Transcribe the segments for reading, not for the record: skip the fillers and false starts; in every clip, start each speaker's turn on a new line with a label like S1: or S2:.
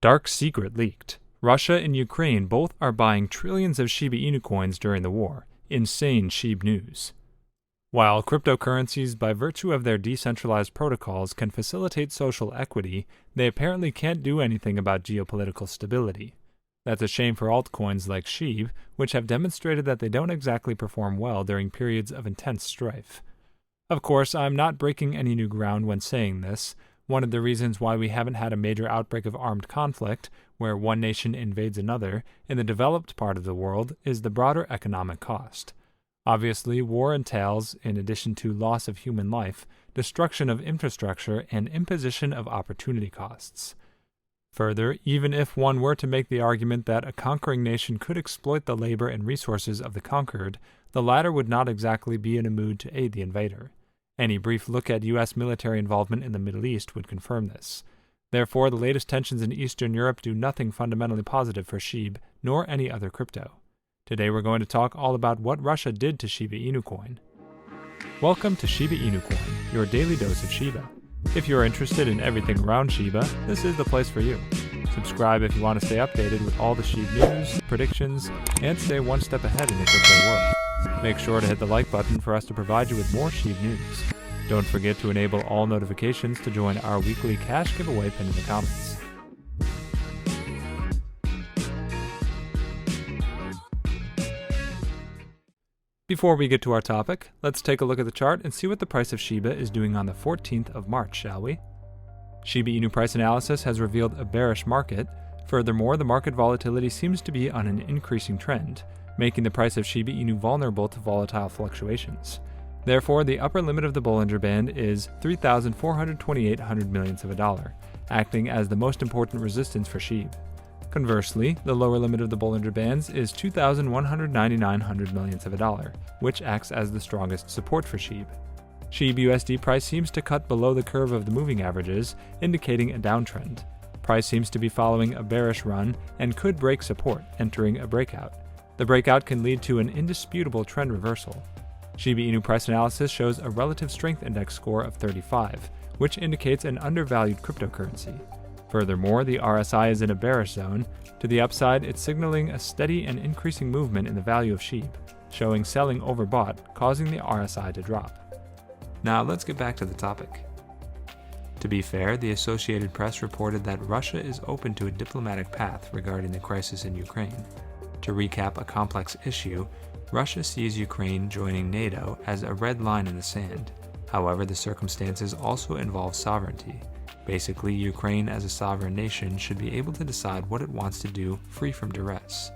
S1: Dark secret leaked. Russia and Ukraine both are buying trillions of Shiba Inu coins during the war. Insane Shib news. While cryptocurrencies, by virtue of their decentralized protocols, can facilitate social equity, they apparently can't do anything about geopolitical stability. That's a shame for altcoins like Shib, which have demonstrated that they don't exactly perform well during periods of intense strife. Of course, I'm not breaking any new ground when saying this. One of the reasons why we haven't had a major outbreak of armed conflict, where one nation invades another, in the developed part of the world, is the broader economic cost. Obviously, war entails, in addition to loss of human life, destruction of infrastructure and imposition of opportunity costs. Further, even if one were to make the argument that a conquering nation could exploit the labor and resources of the conquered, the latter would not exactly be in a mood to aid the invader. Any brief look at U.S. military involvement in the Middle East would confirm this. Therefore, the latest tensions in Eastern Europe do nothing fundamentally positive for Shib, nor any other crypto. Today we're going to talk all about what Russia did to Shiba Inu Coin. Welcome to Shiba Inu Coin, your daily dose of Shiba. If you're interested in everything around Shiba, this is the place for you. Subscribe if you want to stay updated with all the Shib news, predictions, and stay one step ahead in the crypto world. Make sure to hit the like button for us to provide you with more Shib news. Don't forget to enable all notifications to join our weekly cash giveaway pinned in the comments. Before we get to our topic, let's take a look at the chart and see what the price of Shiba is doing on the 14th of March, shall we? Shiba Inu price analysis has revealed a bearish market. Furthermore, the market volatility seems to be on an increasing trend, making the price of Shiba Inu vulnerable to volatile fluctuations. Therefore, the upper limit of the Bollinger Band is 3,428 millionths of a dollar, acting as the most important resistance for Shib. Conversely, the lower limit of the Bollinger Bands is 2,199 millionths of a dollar, which acts as the strongest support for Shib. Shib USD price seems to cut below the curve of the moving averages, indicating a downtrend. Price seems to be following a bearish run and could break support, entering a breakout. The breakout can lead to an indisputable trend reversal. Shiba Inu price analysis shows a relative strength index score of 35, which indicates an undervalued cryptocurrency. Furthermore, the RSI is in a bearish zone. To the upside, it's signaling a steady and increasing movement in the value of Shib, showing selling overbought, causing the RSI to drop. Now let's get back to the topic. To be fair, the Associated Press reported that Russia is open to a diplomatic path regarding the crisis in Ukraine. To recap a complex issue, Russia sees Ukraine joining NATO as a red line in the sand. However, the circumstances also involve sovereignty. Basically, Ukraine as a sovereign nation should be able to decide what it wants to do free from duress.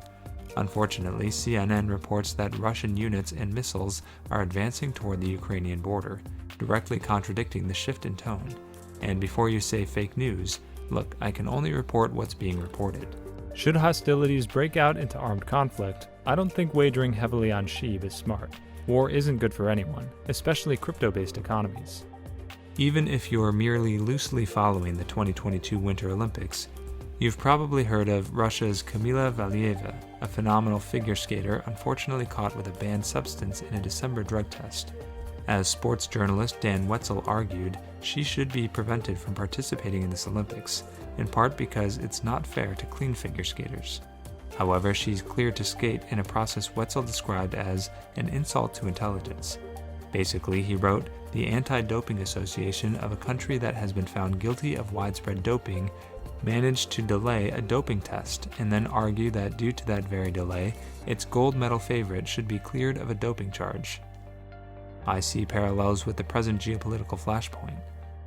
S1: Unfortunately, CNN reports that Russian units and missiles are advancing toward the Ukrainian border, directly contradicting the shift in tone. And before you say fake news, look, I can only report what's being reported. Should hostilities break out into armed conflict, I don't think wagering heavily on Shib is smart. War isn't good for anyone, especially crypto-based economies. Even if you're merely loosely following the 2022 Winter Olympics, you've probably heard of Russia's Kamila Valieva, a phenomenal figure skater unfortunately caught with a banned substance in a December drug test. As sports journalist Dan Wetzel argued, she should be prevented from participating in this Olympics, in part because it's not fair to clean figure skaters. However, she's cleared to skate in a process Wetzel described as an insult to intelligence. Basically, he wrote, the Anti-Doping Association of a country that has been found guilty of widespread doping managed to delay a doping test and then argue that due to that very delay, its gold medal favorite should be cleared of a doping charge. I see parallels with the present geopolitical flashpoint.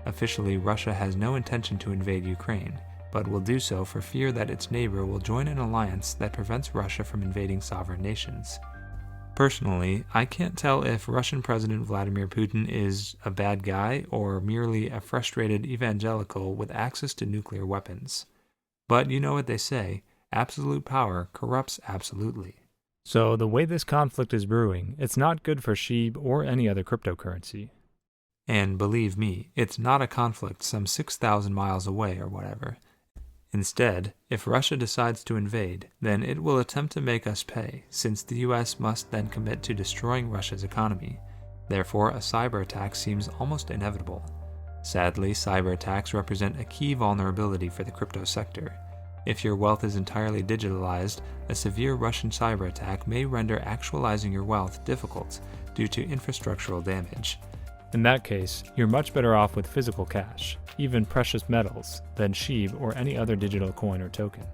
S1: Officially, Russia has no intention to invade Ukraine, but will do so for fear that its neighbor will join an alliance that prevents Russia from invading sovereign nations. Personally, I can't tell if Russian President Vladimir Putin is a bad guy or merely a frustrated evangelical with access to nuclear weapons. But you know what they say, absolute power corrupts absolutely. So the way this conflict is brewing, it's not good for Shib or any other cryptocurrency. And believe me, it's not a conflict some 6,000 miles away or whatever. Instead, if Russia decides to invade, then it will attempt to make us pay, since the US must then commit to destroying Russia's economy. Therefore, a cyber attack seems almost inevitable. Sadly, cyber attacks represent a key vulnerability for the crypto sector. If your wealth is entirely digitalized, a severe Russian cyber attack may render actualizing your wealth difficult due to infrastructural damage. In that case, you're much better off with physical cash, even precious metals, than Shib or any other digital coin or token.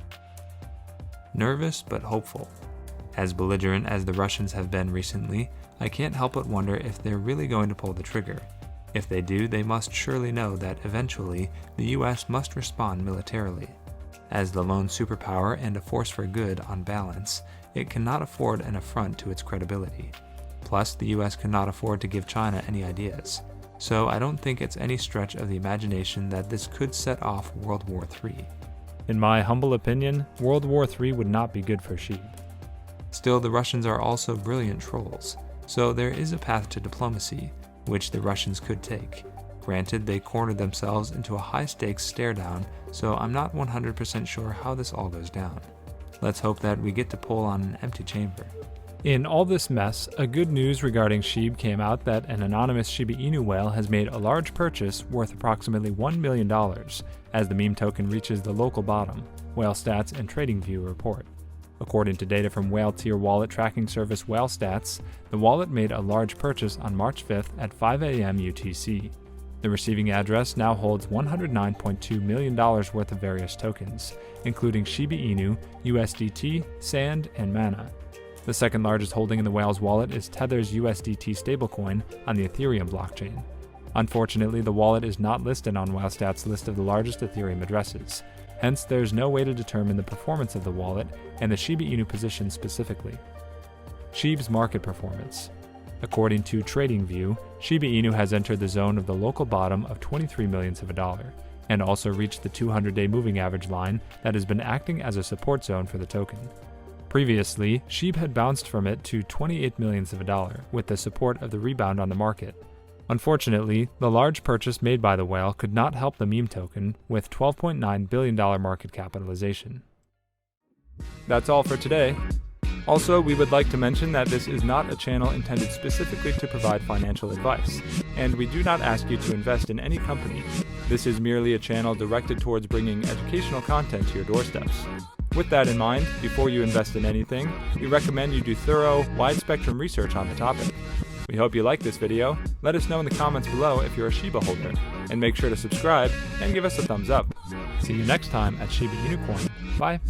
S1: Nervous but hopeful. As belligerent as the Russians have been recently, I can't help but wonder if they're really going to pull the trigger. If they do, they must surely know that eventually the US must respond militarily. As the lone superpower and a force for good on balance, it cannot afford an affront to its credibility. Plus, the US cannot afford to give China any ideas. So I don't think it's any stretch of the imagination that this could set off World War III. In my humble opinion, World War III would not be good for Shib. Still, the Russians are also brilliant trolls, so there is a path to diplomacy, which the Russians could take. Granted, they cornered themselves into a high-stakes stare-down, so I'm not 100% sure how this all goes down. Let's hope that we get to pull on an empty chamber. In all this mess, a good news regarding Shib came out that an anonymous Shiba Inu whale has made a large purchase worth approximately $1 million as the meme token reaches the local bottom, Whale Stats and TradingView report. According to data from whale tier wallet tracking service Whale Stats, the wallet made a large purchase on March 5th at 5 a.m. UTC. The receiving address now holds $109.2 million worth of various tokens, including Shiba Inu, USDT, Sand, and Mana. The second largest holding in the whale's wallet is Tether's USDT stablecoin on the Ethereum blockchain. Unfortunately, the wallet is not listed on WhaleStat's list of the largest Ethereum addresses. Hence, there's no way to determine the performance of the wallet and the Shiba Inu position specifically. Shib's market performance. According to TradingView, Shiba Inu has entered the zone of the local bottom of 23 millionths of a dollar, and also reached the 200-day moving average line that has been acting as a support zone for the token. Previously, Shib had bounced from it to 28 millionths of a dollar, with the support of the rebound on the market. Unfortunately, the large purchase made by the whale could not help the meme token, with $12.9 billion market capitalization. That's all for today. Also, we would like to mention that this is not a channel intended specifically to provide financial advice, and we do not ask you to invest in any company. This is merely a channel directed towards bringing educational content to your doorsteps. With that in mind, before you invest in anything, we recommend you do thorough, wide-spectrum research on the topic. We hope you like this video. Let us know in the comments below if you're a Shiba holder, and make sure to subscribe and give us a thumbs up. See you next time at Shiba Inu Coin. Bye!